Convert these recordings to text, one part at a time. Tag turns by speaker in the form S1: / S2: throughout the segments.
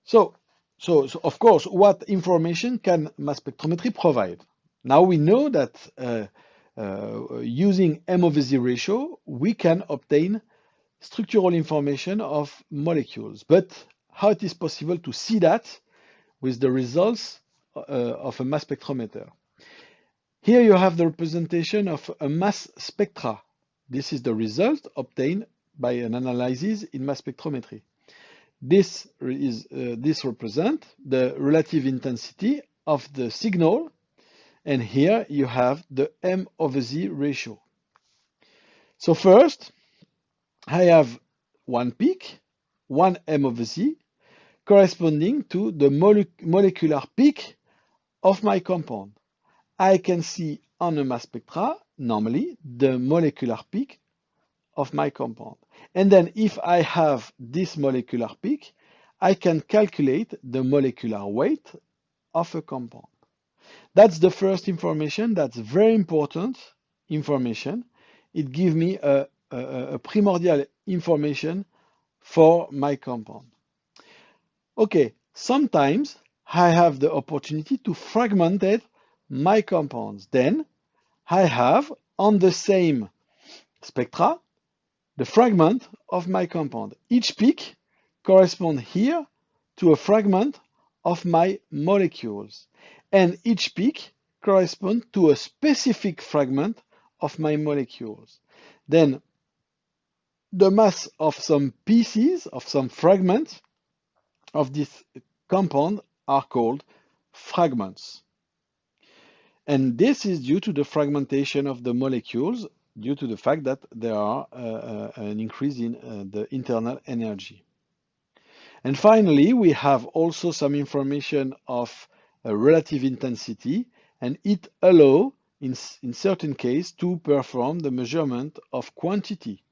S1: So of course, what information can mass spectrometry provide? Now we know that using M over Z ratio, we can obtain structural information of molecules. But how it is possible to see that with the results of a mass spectrometer? Here you have the representation of a mass spectra. This is the result obtained by an analysis in mass spectrometry. This represents the relative intensity of the signal, and here you have the M over Z ratio. So first, I have one peak, one M over Z, corresponding to the molecular peak of my compound. I can see on a mass spectra, normally, the molecular peak of my compound. And then if I have this molecular peak, I can calculate the molecular weight of a compound. That's the first information. That's very important information. It gives me a primordial information for my compound. Okay, sometimes I have the opportunity to fragment my compounds. Then I have on the same spectra the fragment of my compound. Each peak corresponds here to a fragment of my molecules, and each peak corresponds to a specific fragment of my molecules. Then the mass of some pieces, of some fragments of this compound are called fragments. And this is due to the fragmentation of the molecules, due to the fact that there are an increase in the internal energy. And finally, we have also some information of relative intensity, and it allows, in certain cases, to perform the measurement of quantity.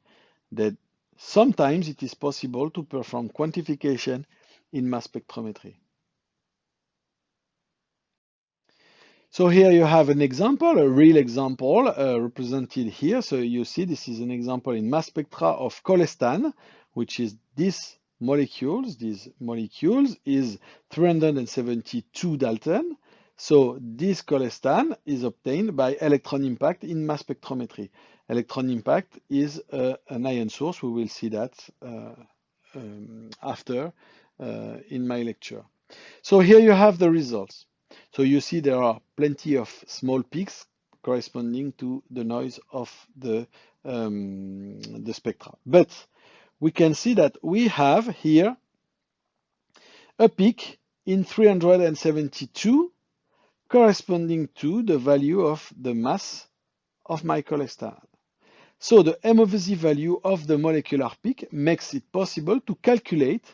S1: That sometimes it is possible to perform quantification in mass spectrometry. So here you have an example, a real example represented here. So you see this is an example in mass spectra of cholestan, which is these molecules. These molecules is 372 Dalton. So this cholestan is obtained by electron impact in mass spectrometry. Electron impact is an ion source. We will see that after in my lecture. So here you have the results. So you see there are plenty of small peaks corresponding to the noise of the spectra. But we can see that we have here a peak in 372 corresponding to the value of the mass of my cholestan. So the M over Z value of the molecular peak makes it possible to calculate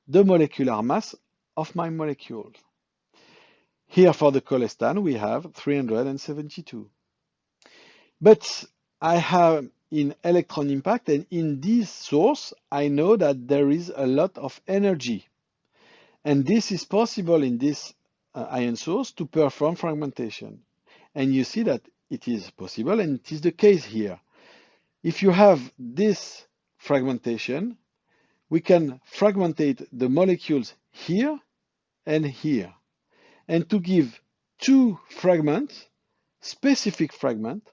S1: the molecular mass of my molecule. Here for the cholestan, we have 372. But I have in electron impact, and in this source, I know that there is a lot of energy. And this is possible in this ion source to perform fragmentation. And you see that it is possible, and it is the case here. If you have this fragmentation, we can fragmentate the molecules here and here. And to give two fragments, specific fragment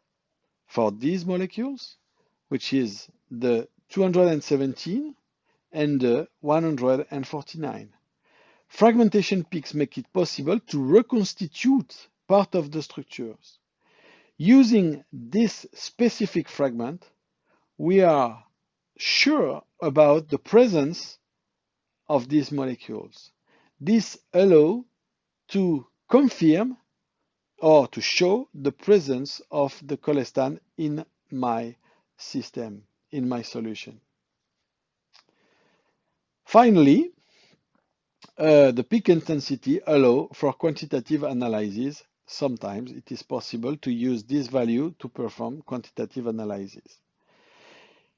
S1: for these molecules, which is the 217 and the 149. Fragmentation peaks make it possible to reconstitute part of the structures. Using this specific fragment, we are sure about the presence of these molecules. This allows to confirm or to show the presence of the cholestan in my system, in my solution. Finally, the peak intensity allows for quantitative analysis. Sometimes it is possible to use this value to perform quantitative analysis.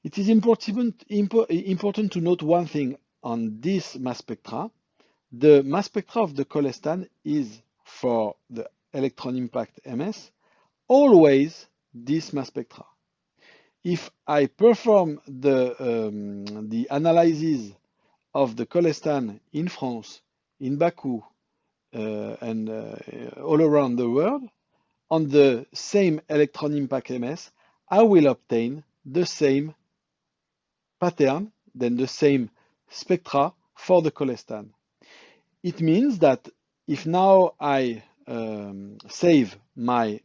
S1: It is important to note one thing on this mass spectra. The mass spectra of the cholestan is, for the electron impact MS, always this mass spectra. If I perform the analysis of the cholestan in France in Baku and all around the world on the same electron impact MS, I will obtain the same pattern, then the same spectra for the cholestan. It means that if now I save my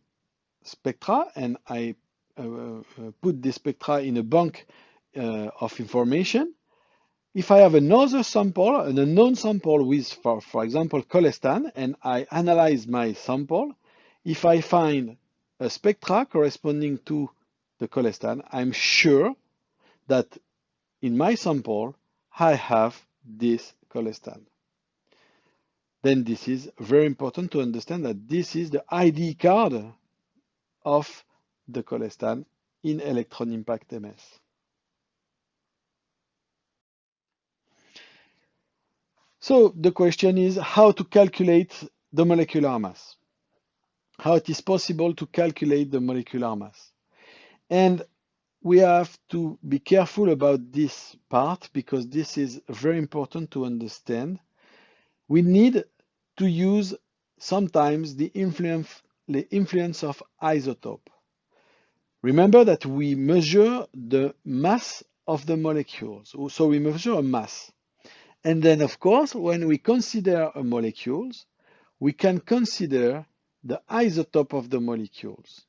S1: spectra and I put the spectra in a bank of information, if I have another sample, an unknown sample with, for example, cholestan, and I analyze my sample, if I find a spectra corresponding to the cholestan, I'm sure that in my sample, I have this cholestan. Then this is very important to understand that this is the ID card of the cholestan in electron impact MS. So the question is how to calculate the molecular mass. How it is possible to calculate the molecular mass. And we have to be careful about this part because this is very important to understand. We need to use sometimes the influence of isotope. Remember that we measure the mass of the molecules. So we measure a mass. And then, of course, when we consider molecules, we can consider the isotope of the molecules.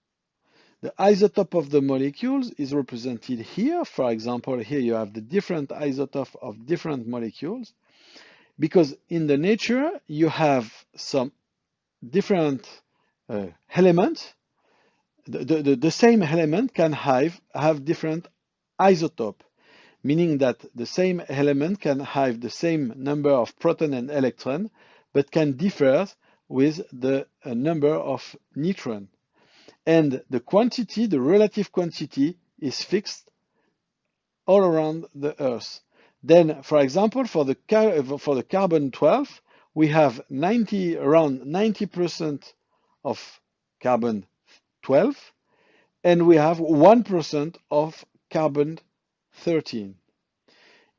S1: The isotope of the molecules is represented here. For example, here you have the different isotope of different molecules, because in the nature you have some different elements. The same element can have different isotope, meaning that the same element can have the same number of proton and electron, but can differ with the number of neutron. And the quantity, the relative quantity, is fixed all around the Earth. Then, for example, for the carbon-12, we have around 90% of carbon-12, and we have 1% of carbon-13.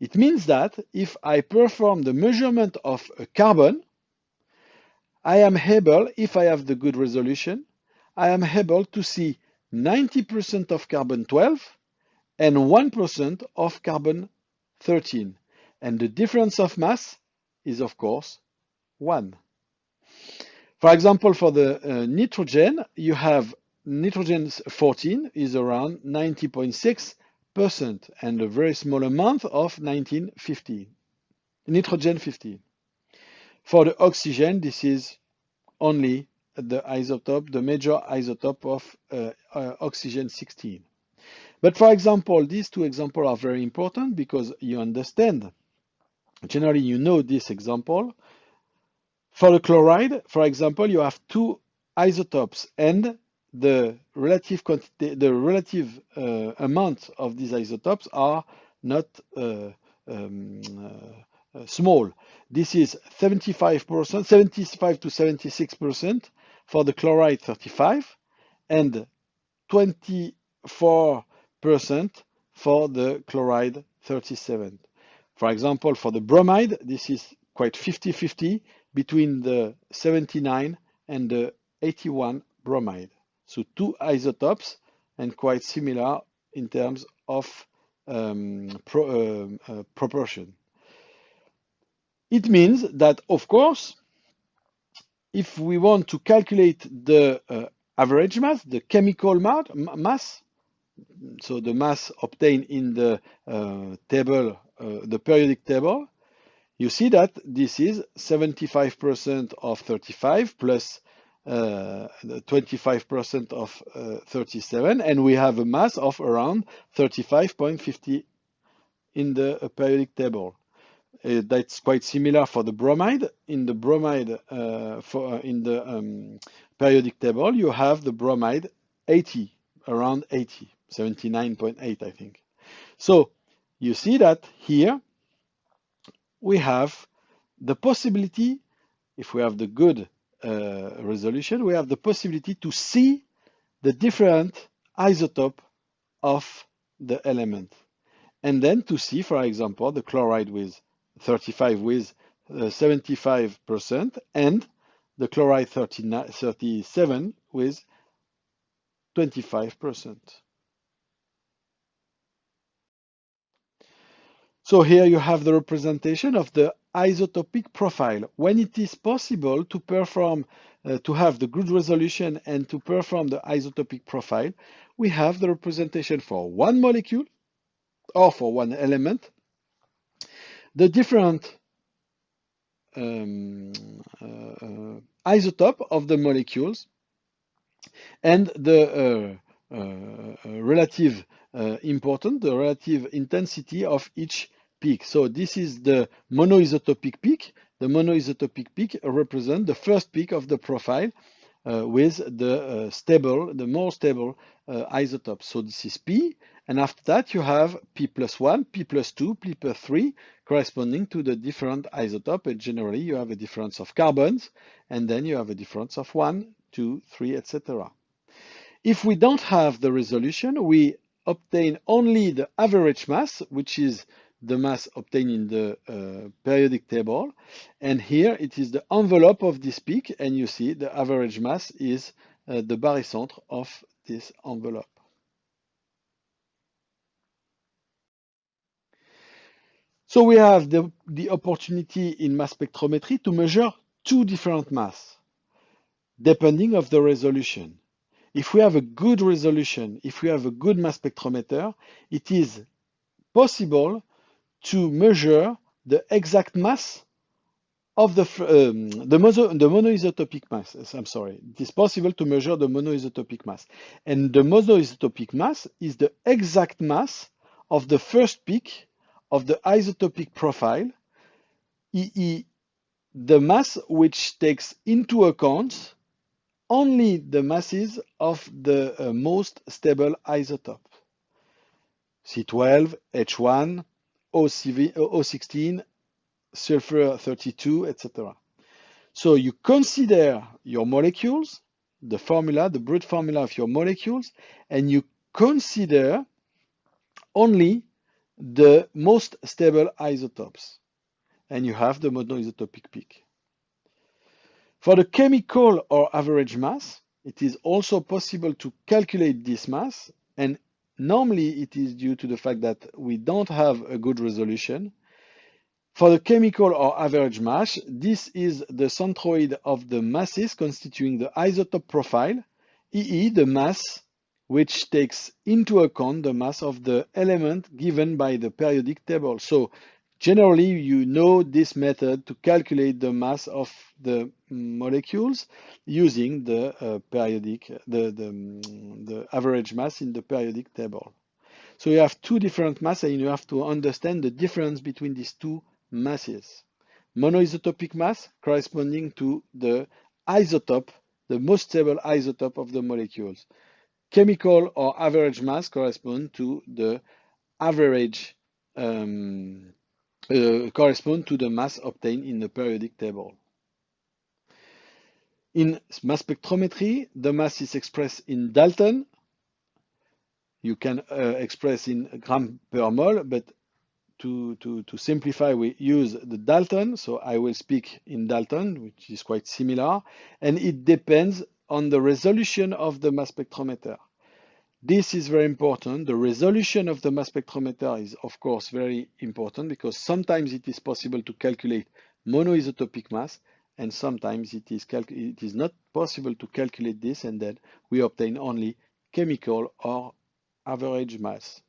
S1: It means that if I perform the measurement of a carbon, I am able, if I have the good resolution, I am able to see 90% of carbon-12 and 1% of carbon-13. And the difference of mass is, of course, 1. For example, for the nitrogen, you have nitrogen 14 is around 90.6% and a very small amount of nitrogen 15. For the oxygen, this is only the isotope, the major isotope of oxygen 16. But for example, these two examples are very important because you understand, generally you know this example. For the chloride, for example, you have two isotopes and the relative quantity, the relative amount of these isotopes are not small. This is 75%, 75 to 76% for the chloride 35 and 24% for the chloride 37. For example, for the bromide, this is quite 50-50 between the 79 and the 81 bromide. So two isotopes and quite similar in terms of proportion. It means that, of course, if we want to calculate the average mass, the chemical mass, so the mass obtained in the table, the periodic table, you see that this is 75% of 35 plus 25% of 37, and we have a mass of around 35.50 in the periodic table. That's quite similar for the bromide. In the bromide, in the periodic table, you have the bromide 80, around 80, 79.8, I think. So you see that here we have the possibility, if we have the good resolution, we have the possibility to see the different isotope of the element. And then to see, for example, the chloride with 35 with 75% and the chloride 37 with 25%. So here you have the representation of the isotopic profile. When it is possible to perform, to have the good resolution and to perform the isotopic profile, we have the representation for one molecule or for one element, the different isotope of the molecules, and the relative the relative intensity of each peak. So this is the monoisotopic peak. The monoisotopic peak represents the first peak of the profile with the more stable isotope. So this is P, and after that you have P plus 1, P plus 2, P plus 3, corresponding to the different isotope. And generally you have a difference of carbons, and then you have a difference of 1, 2, 3, etc. If we don't have the resolution, we obtain only the average mass, which is the mass obtained in the periodic table. And here it is the envelope of this peak, and you see the average mass is the barycentre of this envelope. So we have the opportunity in mass spectrometry to measure two different masses, depending of the resolution. If we have a good resolution, if we have a good mass spectrometer, it is possible to measure the exact mass of the monoisotopic mass. I'm sorry. It is possible to measure the monoisotopic mass. And the monoisotopic mass is the exact mass of the first peak of the isotopic profile, i.e. the mass which takes into account only the masses of the most stable isotope. C12, H1, O16, sulfur 32, etc. So you consider your molecules, the formula, the brute formula of your molecules, and you consider only the most stable isotopes. And you have the monoisotopic peak. For the chemical or average mass, it is also possible to calculate this mass, and normally it is due to the fact that we don't have a good resolution. For the chemical or average mass, this is the centroid of the masses constituting the isotope profile, i.e. the mass which takes into account the mass of the element given by the periodic table. So generally, you know this method to calculate the mass of the molecules using the average mass in the periodic table. So you have two different masses, and you have to understand the difference between these two masses. Monoisotopic mass corresponding to the isotope, the most stable isotope of the molecules. Chemical or average mass correspond to the average correspond to the mass obtained in the periodic table. In mass spectrometry, the mass is expressed in Dalton. You can express in gram per mole, but to simplify, we use the Dalton. So I will speak in Dalton, which is quite similar, and it depends on the resolution of the mass spectrometer. This is very important. The resolution of the mass spectrometer is, of course, very important because sometimes it is possible to calculate monoisotopic mass, and sometimes it is not possible to calculate this, and then we obtain only chemical or average mass.